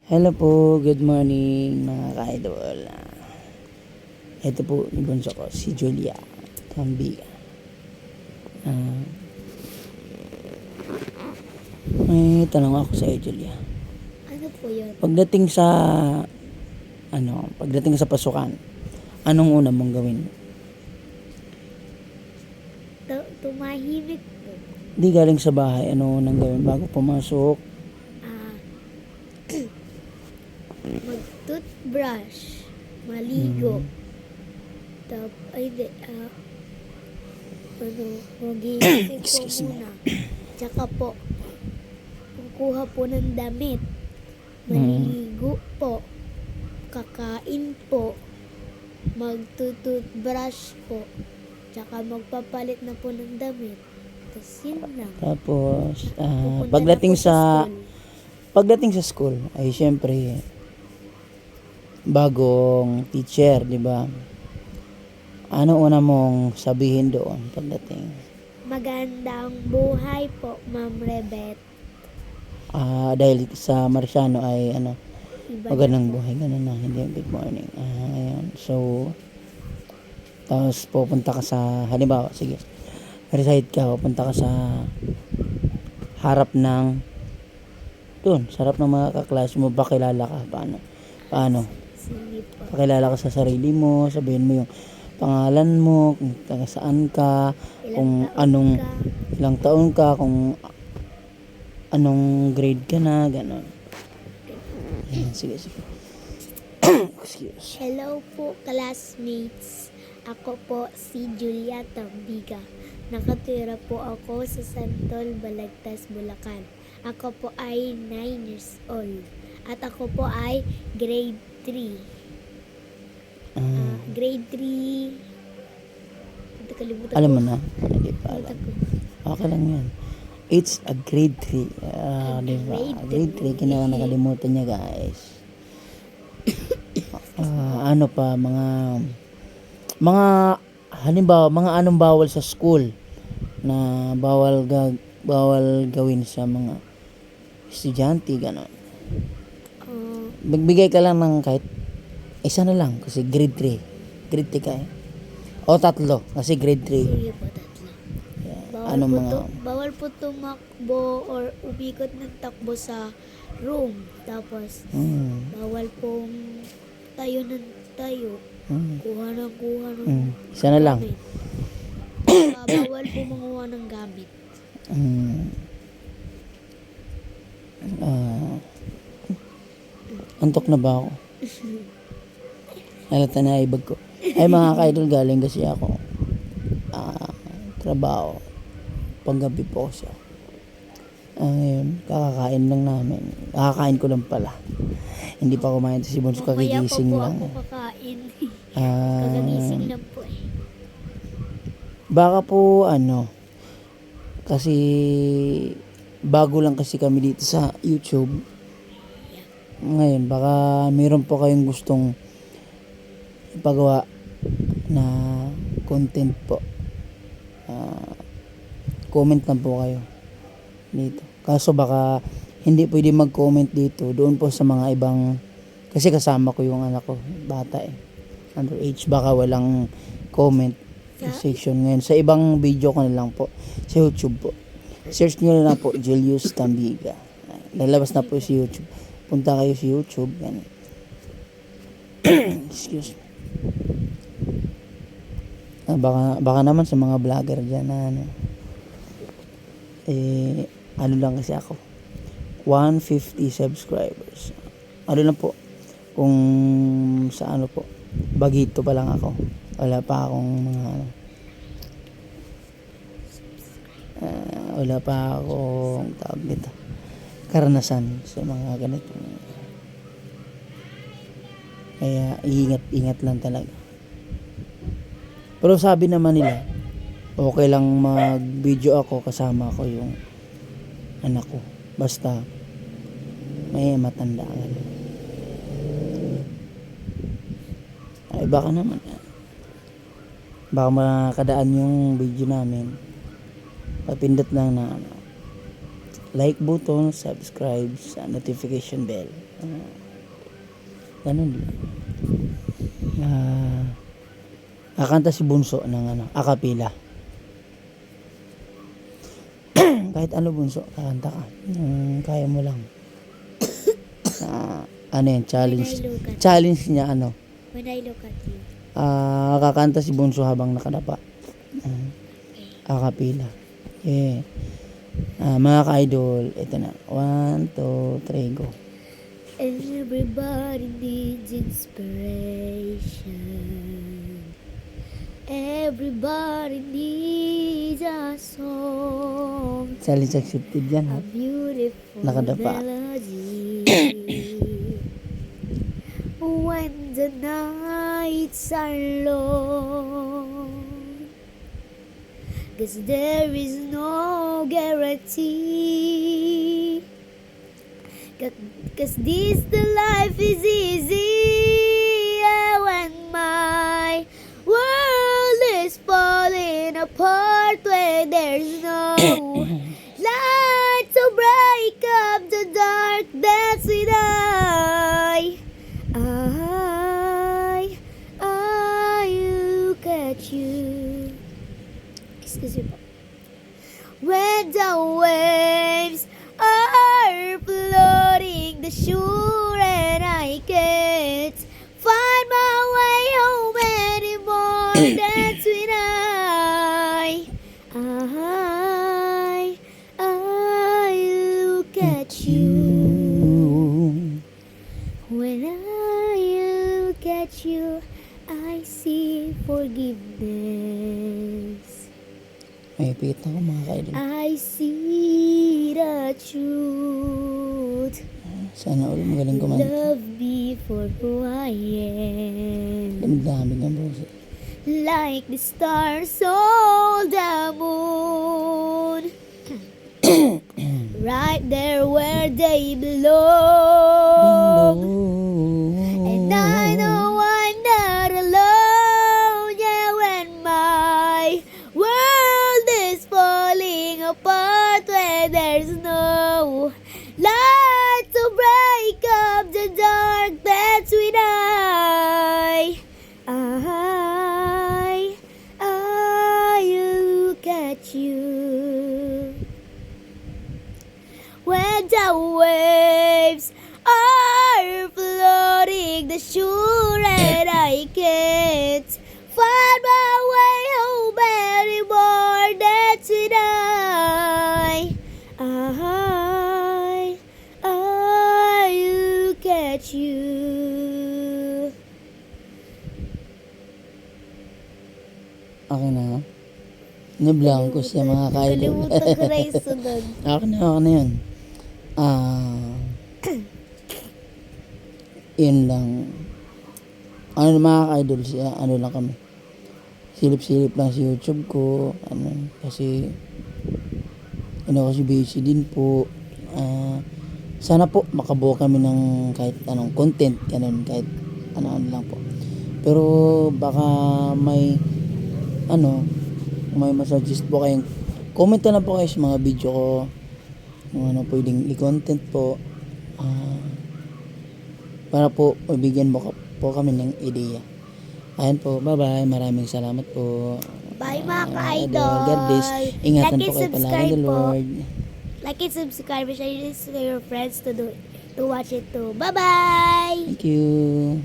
Hello po, good morning mga ka-idol. Ito po yung bunso ko, si Julia Tambiga. May tanong ako sa iyo, Julia. Ano po yun? Pagdating sa pasukan, anong una mong gawin? Tumahimik po. Di galing sa bahay, ano unang gawin bago pumasok? Mag-toothbrush. Maligo. Mag-iisip po Excuse me. muna. Tsaka po, kukuha po ng damit. Maliligo po. Kakain po. Mag-toothbrush po. Tsaka magpapalit na po ng damit. Tapos yun lang. Tapos, Pupunta pagdating na po sa school. school, ay syempre, bagong teacher, di ba? Ano una mong sabihin doon pagdating? Magandang buhay po, Ma'am Rebet. Dahil sa Marciano ay Iba magandang na po. buhay, ganun na, hindi good morning. Ayan. So, tapos pupunta ka sa, halimbawa, sige, recite ka, pupunta ka sa harap ng, doon, sa harap ng mga kaklase mo, pakilala ka, paano? Sige po. Pakilala ka sa sarili mo, sabihin mo yung pangalan mo, kung taga saan ka, kung ilang taon ka, kung anong grade ka na, gano'n. Ayan, sige. Excuse. Hello po, classmates. Ako po si Julia Tambiga. Nakatira po ako sa Santol, Balagtas, Bulacan. Ako po ay 9 years old. At ako po ay grade 3. Grade 3. Kalimutan Alam ko. mo na? Hindi pa alam. Okay lang yan. It's a grade 3. Diba? Grade 3, nakalimutan niya, guys. Ano pa, mga halimbawa, mga anong bawal sa school na bawal gawin sa mga estudyante, gano'n. Magbigay ka lang ng kahit isa na lang kasi grade 3. Grade 3 ka eh. O 3 kasi grade 3. Sige po, tatlo. Bawal po tumakbo or umikot ng takbo sa room. Tapos, bawal pong tayo ng tayo. Kuha ng Isa na lang. gamit. Bawal po manguha ng gamit. Antok na ba ako? Halata na ibag ko. Ay mga ka-idol, galing kasi ako trabaho. Panggabi po siya. Ngayon, kakakain lang namin. Kakakain ko lang pala. Hindi pa kumain si Bonso, kagigising lang. Mamaya pa po ako kakain. Kagagising lang po eh. Baka po kasi bago lang kasi kami dito sa YouTube. Ngayon, baka mayroon po kayong gustong ipagawa na content po. Comment lang po kayo dito. Kaso baka hindi pwede mag-comment dito. Doon po sa mga ibang, kasi kasama ko yung anak ko, bata eh. Underage, baka walang comment section ngayon. Sa ibang video ko na lang po. Sa YouTube po. Search nyo na lang po, Julius Tambiga. Lalabas na po sa YouTube. Punta kayo sa YouTube. Yan. Excuse me. Baka naman sa mga vlogger dyan na lang kasi ako. 150 subscribers. Lang po. Kung sa po. Bagito pa lang ako. Wala pa akong wala pa akong tawag dito. Karanasan sa mga ganito. Kaya ingat lang talaga. Pero sabi naman nila, okay lang mag-video ako kasama ko yung anak ko. Basta may matanda ka. Ay baka naman. Baka makadaan yung video namin. Papindot lang na like button, subscribe, sa notification bell. Ganun lang. Kakanta si Bunso ng akapila. Kahit ano Bunso, kakanta ka. Kaya mo lang. Ano yan, challenge. When I look at Challenge niya When I look at you. kakanta si Bunso habang nakadapa. Akapila. Yeah. Mga ka-idol, ito na. 1, 2, 3, go. Everybody needs inspiration. Everybody needs a song. Challenge accepted yan, A ha? beautiful Nakadapa. melody. When the nights are long, 'cause there is no guarantee. 'Cause this the life is easy. When my world is falling apart, when there's no light to break up the dark, that's when I look at you. Excuse me po. When the waves are flooding the shore and I can't find my way home anymore, that's when I look at you. When I look at you, I see forgiveness. May pit ako mga ka-idol. I see the truth. Sana ulit magaling kumanta. Love me for who I am. Daming ng boses. Like the stars on the moon. Right there where they belong. And I know I'm not alone. Yeah, when my world is falling apart, when there's no light to break up the dark, that's when I look at you. When the waves are flooding the shore and I can't find my way home anymore, that's when I look at you. Okay na, ha? Nablang ko siya mga ka-idol. Kalimutan ko na yung sunod. Okay na yun. Yun lang. Mga ka-idol siya, lang kami. Silip-silip lang sa YouTube ko. Kasi kasi busy din po. Sana po makabuo kami ng kahit anong content, kahit ano lang po. Pero baka may may masuggest po kayong comment na lang po kayo sa mga video ko kung pwedeng i-content po para po mabigyan po kami ng ideya. Ayan po, bye-bye. Maraming salamat po. Bye mga ka-idol. ka-idol. God bless. Ingatan Like po and kayo palagi, subscribe the po. Lord. Like and subscribe and share this to your friends to watch it too. Bye-bye! Thank you.